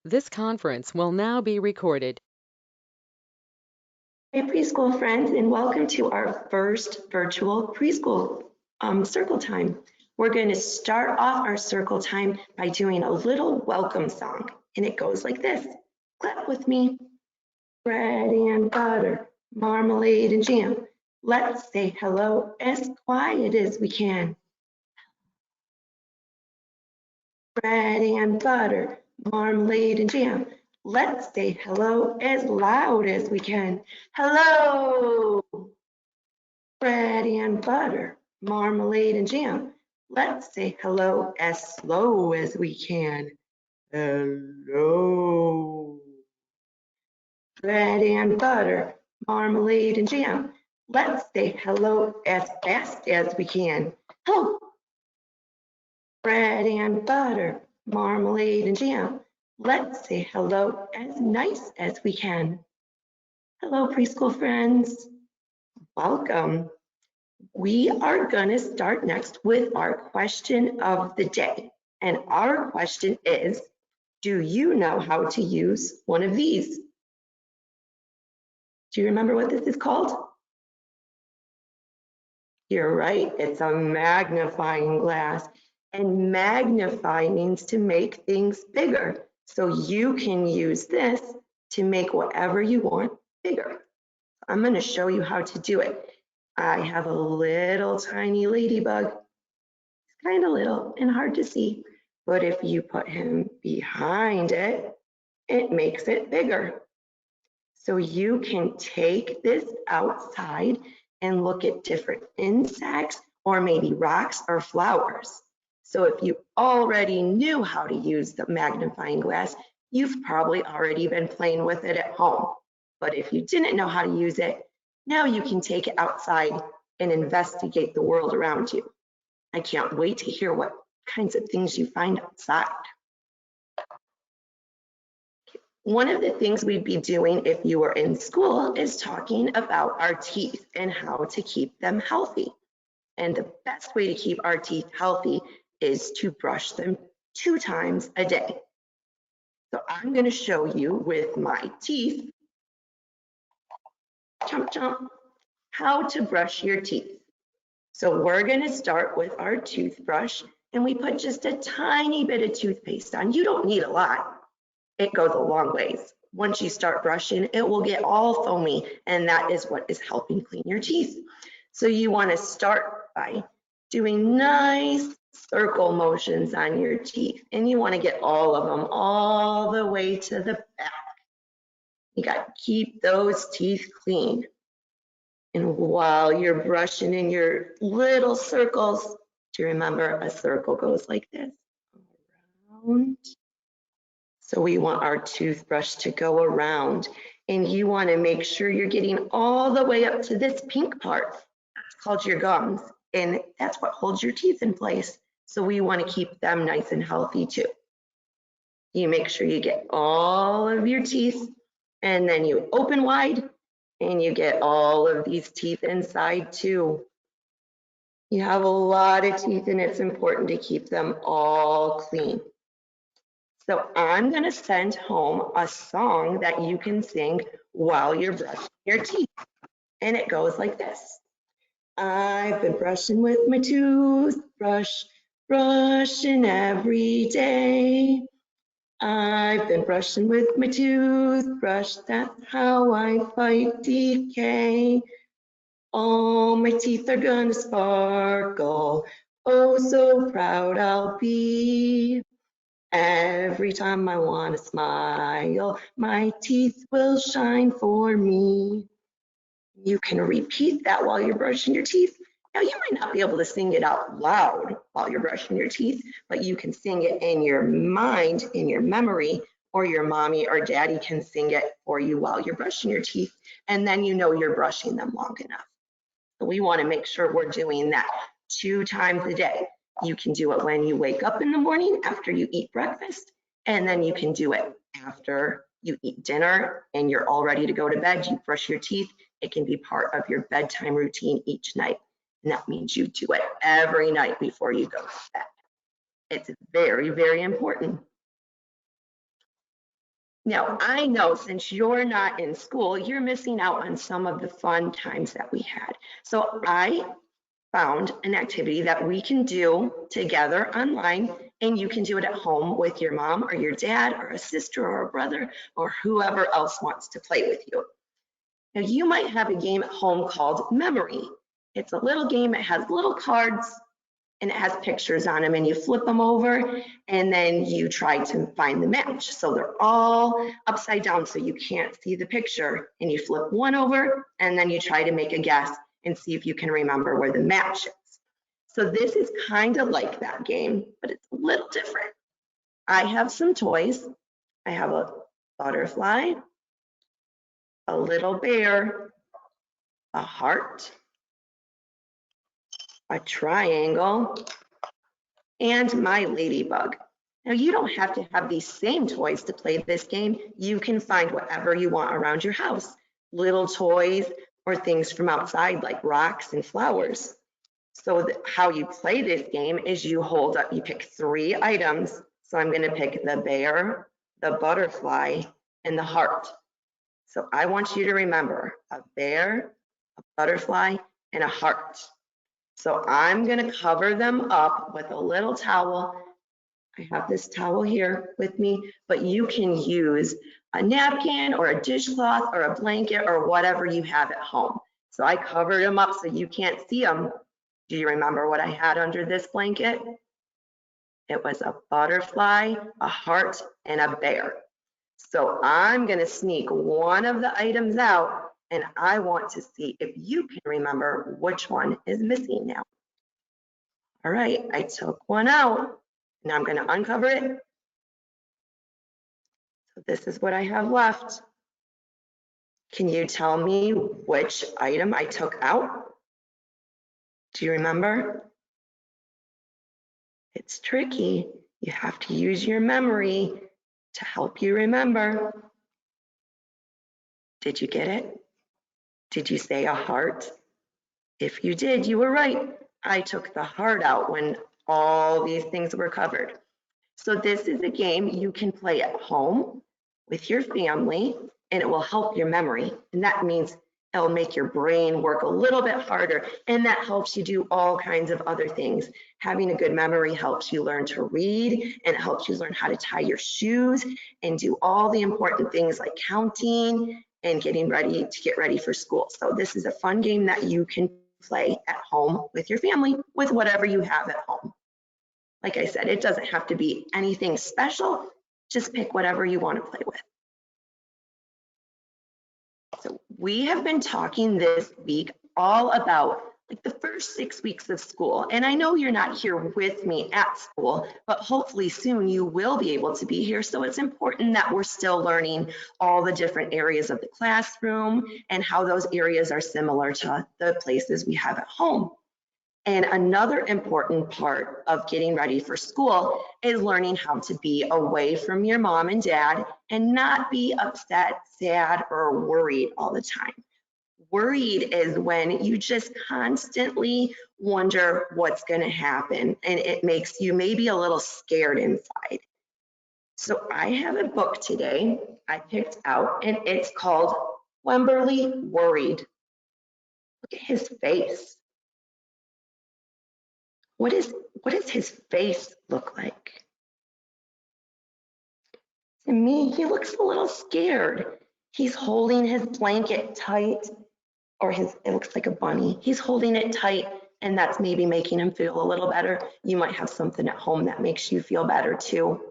This conference will now be recorded. Hey preschool friends, and welcome to our first virtual preschool circle time. We're going to start off our circle time by doing a little welcome song, and it goes like this. Clap with me. Bread and butter, marmalade and jam. Let's say hello as quiet as we can. Bread and butter, marmalade and jam. Let's say hello as loud as we can. Hello! Bread and butter, marmalade and jam. Let's say hello as slow as we can. Hello. Bread and butter, marmalade and jam. Let's say hello as fast as we can. Ho! Bread and butter, marmalade and jam. Let's say hello as nice as we can. Hello, preschool friends. Welcome. We are going to start next with our question of the day. And our question is, do you know how to use one of these? Do you remember what this is called? You're right, it's a magnifying glass. And magnify means to make things bigger. So you can use this to make whatever you want bigger. I'm going to show you how to do it. I have a little tiny ladybug. He's kind of little and hard to see, but if you put him behind it, it makes it bigger. So you can take this outside and look at different insects or maybe rocks or flowers. So if you already knew how to use the magnifying glass, you've probably already been playing with it at home. But if you didn't know how to use it, now you can take it outside and investigate the world around you. I can't wait to hear what kinds of things you find outside. One of the things we'd be doing if you were in school is talking about our teeth and how to keep them healthy. And the best way to keep our teeth healthy is to brush them 2 times a day. So I'm going to show you with my teeth, chomp chomp, how to brush your teeth. So we're going to start with our toothbrush, and we put just a tiny bit of toothpaste on. You don't need a lot. It goes a long ways. Once you start brushing, it will get all foamy, and that is what is helping clean your teeth. So you want to start by doing nice circle motions on your teeth, and you want to get all of them all the way to the back. You got to keep those teeth clean. And while you're brushing in your little circles, do you remember a circle goes like this? Around. So we want our toothbrush to go around, and you want to make sure you're getting all the way up to this pink part. That's called your gums, and that's what holds your teeth in place. So we want to keep them nice and healthy too. You make sure you get all of your teeth, and then you open wide, and you get all of these teeth inside too. You have a lot of teeth, and it's important to keep them all clean. So I'm going to send home a song that you can sing while you're brushing your teeth. And it goes like this. I've been brushing with my toothbrush, brushing every day. I've been brushing with my toothbrush, that's how I fight decay. All my teeth are gonna sparkle, oh so proud I'll be. Every time I want to smile, my teeth will shine for me. You can repeat that while you're brushing your teeth. Now, you might not be able to sing it out loud while you're brushing your teeth, but you can sing it in your mind, in your memory, or your mommy or daddy can sing it for you while you're brushing your teeth, and then you know you're brushing them long enough. So we want to make sure we're doing that 2 times a day. You can do it when you wake up in the morning after you eat breakfast, and then you can do it after you eat dinner and you're all ready to go to bed. You brush your teeth. It can be part of your bedtime routine each night. And that means you do it every night before you go to bed. It's very, very important. Now, I know since you're not in school, you're missing out on some of the fun times that we had. So I found an activity that we can do together online, and you can do it at home with your mom or your dad or a sister or a brother or whoever else wants to play with you. Now, you might have a game at home called Memory. It's a little game, it has little cards and it has pictures on them, and you flip them over and then you try to find the match. So they're all upside down so you can't see the picture, and you flip one over and then you try to make a guess and see if you can remember where the match is. So this is kind of like that game, but it's a little different. I have some toys. I have a butterfly, a little bear, a heart, a triangle, and my ladybug. Now, you don't have to have these same toys to play this game. You can find whatever you want around your house, little toys or things from outside like rocks and flowers. So how you play this game is you hold up, you pick 3 items. So I'm gonna pick the bear, the butterfly, and the heart. So I want you to remember a bear, a butterfly, and a heart. So I'm gonna cover them up with a little towel. I have this towel here with me, but you can use a napkin or a dishcloth or a blanket or whatever you have at home. So I covered them up so you can't see them. Do you remember what I had under this blanket? It was a butterfly, a heart, and a bear. So I'm gonna sneak one of the items out, and I want to see if you can remember which one is missing now. All right, I took one out. Now I'm going to uncover it. So this is what I have left. Can you tell me which item I took out? Do you remember? It's tricky. You have to use your memory to help you remember. Did you get it? Did you say a heart? If you did, you were right. I took the heart out when all these things were covered. So this is a game you can play at home with your family, and it will help your memory. And that means it'll make your brain work a little bit harder, and that helps you do all kinds of other things. Having a good memory helps you learn to read, and it helps you learn how to tie your shoes and do all the important things like counting and getting ready to get ready for school. So this is a fun game that you can play at home with your family with whatever you have at home. Like I said, it doesn't have to be anything special. Just pick whatever you want to play with. So we have been talking this week all about like the first 6 weeks of school. And I know you're not here with me at school, but hopefully soon you will be able to be here. So it's important that we're still learning all the different areas of the classroom and how those areas are similar to the places we have at home. And another important part of getting ready for school is learning how to be away from your mom and dad and not be upset, sad, or worried all the time. Worried is when you just constantly wonder what's going to happen, and it makes you maybe a little scared inside. So I have a book today I picked out, and it's called Wemberly Worried. Look at his face. What does his face look like? To me, he looks a little scared. He's holding his blanket tight, or it looks like a bunny. He's holding it tight, and that's maybe making him feel a little better. You might have something at home that makes you feel better too.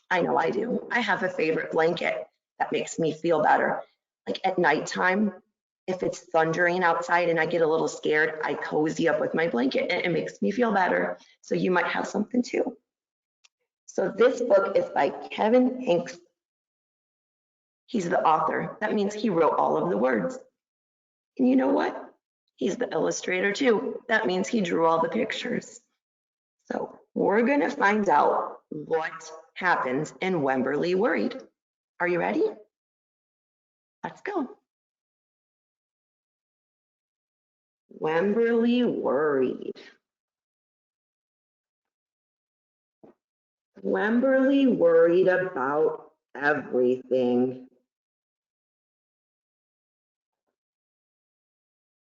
I know I do. I have a favorite blanket that makes me feel better. Like at nighttime, if it's thundering outside and I get a little scared, I cozy up with my blanket and it makes me feel better. So you might have something too. So this book is by Kevin Hanks. He's the author. That means he wrote all of the words. And you know what? He's the illustrator too. That means he drew all the pictures. So we're going to find out what happens in Wemberly Worried. Are you ready? Let's go. Wemberly Worried. Wemberly worried about everything.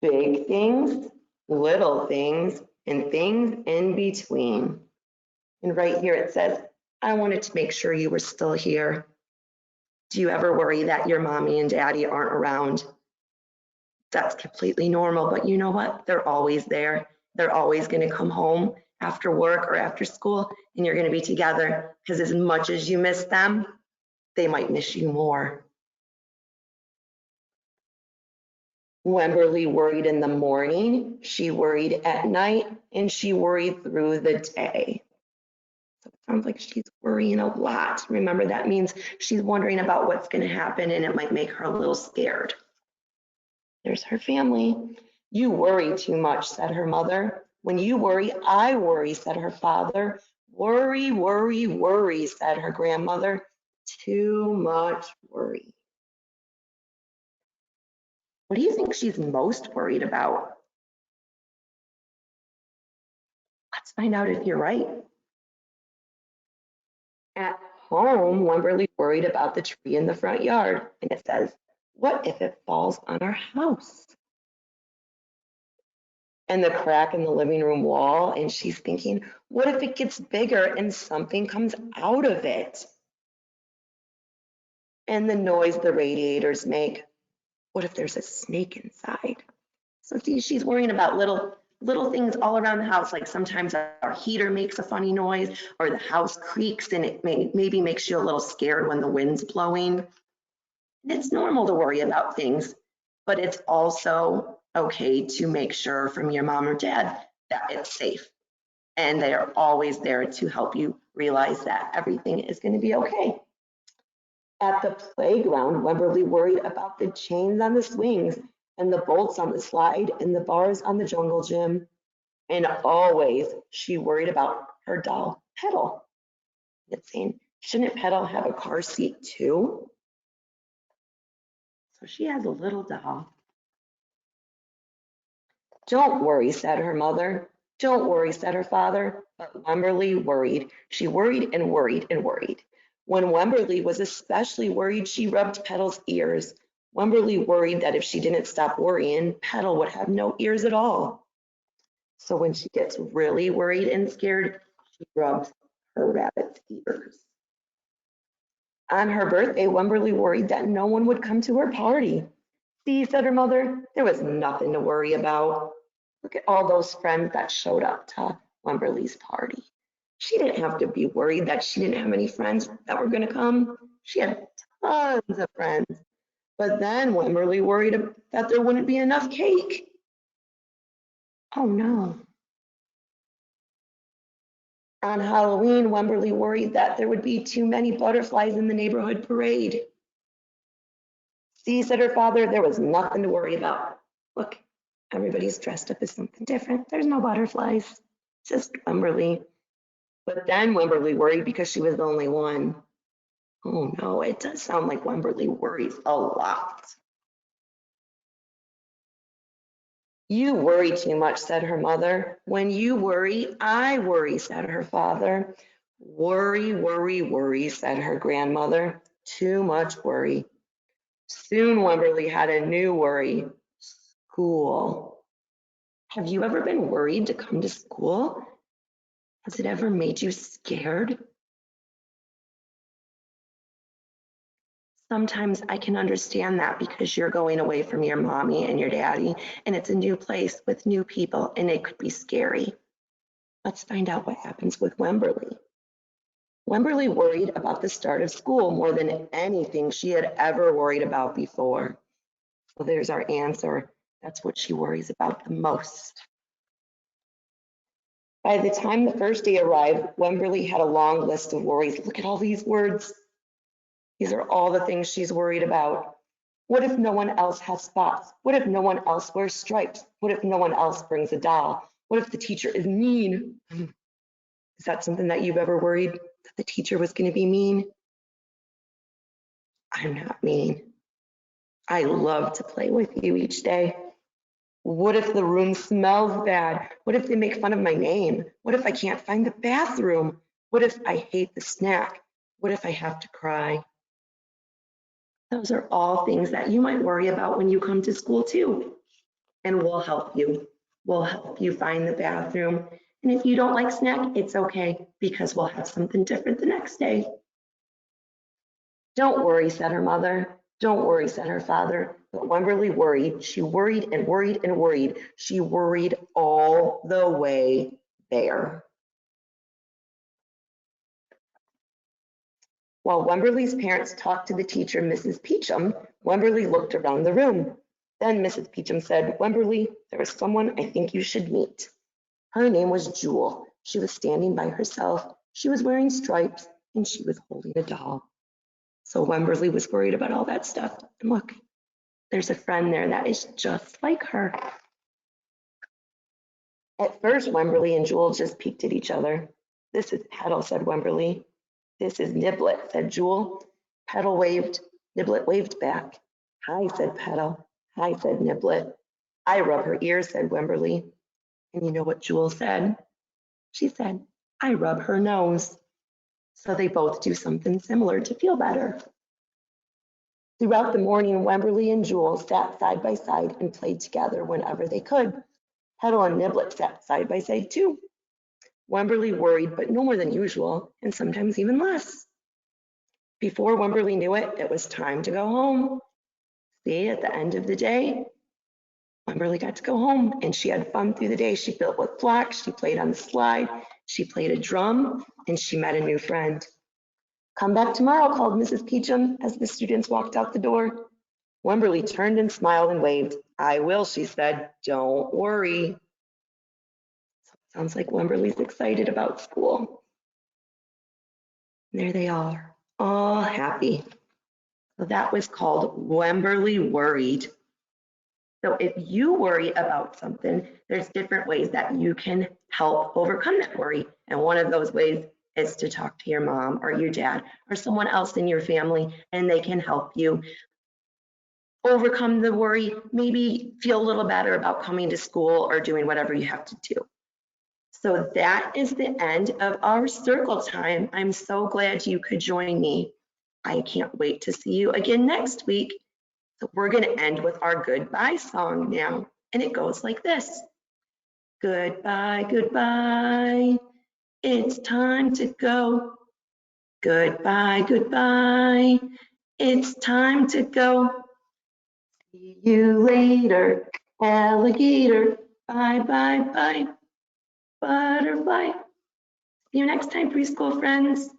Big things, little things, and things in between. And right here it says, I wanted to make sure you were still here. Do you ever worry that your mommy and daddy aren't around? That's completely normal, but you know what? They're always there. They're always going to come home after work or after school, and you're going to be together because as much as you miss them, they might miss you more. Wemberly worried in the morning, she worried at night, and she worried through the day. So it sounds like she's worrying a lot. Remember, that means she's wondering about what's going to happen, and it might make her a little scared. There's her family. You worry too much, said her mother. When you worry, I worry, said her father. Worry, worry, worry, said her grandmother. Too much worry. What do you think she's most worried about? Let's find out if you're right. At home, Wemberly worried about the tree in the front yard, and it says, what if it falls on our house? And the crack in the living room wall, and she's thinking, what if it gets bigger and something comes out of it? And the noise the radiators make, what if there's a snake inside? So see, she's worrying about little things all around the house, like sometimes our heater makes a funny noise, or the house creaks and it maybe makes you a little scared when the wind's blowing. And it's normal to worry about things, but it's also okay to make sure from your mom or dad that it's safe. And they are always there to help you realize that everything is going to be okay. At the playground, Wemberly worried about the chains on the swings and the bolts on the slide and the bars on the jungle gym. And always she worried about her doll, Petal. It's saying, shouldn't Petal have a car seat too? So she has a little doll. Don't worry, said her mother. Don't worry, said her father. But Wemberly worried. She worried and worried and worried. When Wemberly was especially worried, she rubbed Petal's ears. Wemberly worried that if she didn't stop worrying, Petal would have no ears at all. So when she gets really worried and scared, she rubs her rabbit's ears. On her birthday, Wemberly worried that no one would come to her party. See, said her mother, there was nothing to worry about. Look at all those friends that showed up to Wemberly's party. She didn't have to be worried that she didn't have any friends that were going to come. She had tons of friends. But then Wemberly worried that there wouldn't be enough cake. Oh no. On Halloween, Wemberly worried that there would be too many butterflies in the neighborhood parade. See, said her father, there was nothing to worry about. Look, everybody's dressed up as something different. There's no butterflies, just Wemberly. But then Wemberly worried because she was the only one. Oh no, it does sound like Wemberly worries a lot. You worry too much, said her mother. When you worry, I worry, said her father. Worry, worry, worry, said her grandmother. Too much worry. Soon Wemberly had a new worry, school. Have you ever been worried to come to school? Has it ever made you scared? Sometimes I can understand that because you're going away from your mommy and your daddy, and it's a new place with new people, and it could be scary. Let's find out what happens with Wemberly. Wemberly worried about the start of school more than anything she had ever worried about before. So there's our answer. That's what she worries about the most. By the time the first day arrived, Wemberly had a long list of worries. Look at all these words. These are all the things she's worried about. What if no one else has spots? What if no one else wears stripes? What if no one else brings a doll? What if the teacher is mean? Is that something that you've ever worried, that the teacher was going to be mean? I'm not mean. I love to play with you each day. What if the room smells bad? What if they make fun of my name? What if I can't find the bathroom? What if I hate the snack? What if I have to cry? Those are all things that you might worry about when you come to school too. And we'll help you. We'll help you find the bathroom. And if you don't like snack, it's okay because we'll have something different the next day. Don't worry, said her mother. Don't worry, said her father. But Wemberly worried. She worried and worried and worried. She worried all the way there. While Wemberly's parents talked to the teacher, Mrs. Peachum, Wemberly looked around the room. Then Mrs. Peachum said, Wemberly, there is someone I think you should meet. Her name was Jewel. She was standing by herself. She was wearing stripes and she was holding a doll. So Wemberly was worried about all that stuff. And look, there's a friend there that is just like her. At first, Wemberly and Jewel just peeked at each other. This is Petal, said Wemberly. This is Niblet, said Jewel. Petal waved. Niblet waved back. Hi, said Petal. Hi, said Niblet. I rub her ears, said Wemberly. And you know what Jewel said? She said, I rub her nose. So they both do something similar to feel better. Throughout the morning, Wemberly and Jewel sat side by side and played together whenever they could. Petal and Niblet sat side by side too. Wemberly worried, but no more than usual, and sometimes even less. Before Wemberly knew it, it was time to go home. See, at the end of the day, Wemberly got to go home, and she had fun through the day. She built with blocks, she played on the slide, she played a drum, and she met a new friend. Come back tomorrow, called Mrs. Peachum as the students walked out the door. Wemberly turned and smiled and waved. I will, she said. Don't worry. Sounds like Wemberly's excited about school. And there they are, all happy. So that was called Wemberly Worried. So if you worry about something, there's different ways that you can help overcome that worry. And one of those ways is to talk to your mom or your dad or someone else in your family, and they can help you overcome the worry, maybe feel a little better about coming to school or doing whatever you have to do. So that is the end of our circle time. I'm so glad you could join me. I can't wait to see you again next week. So we're going to end with our goodbye song now. And it goes like this. Goodbye, goodbye. It's time to go. Goodbye, goodbye. It's time to go. See you later, alligator. Bye, bye, bye. Butterfly. See you next time, preschool friends.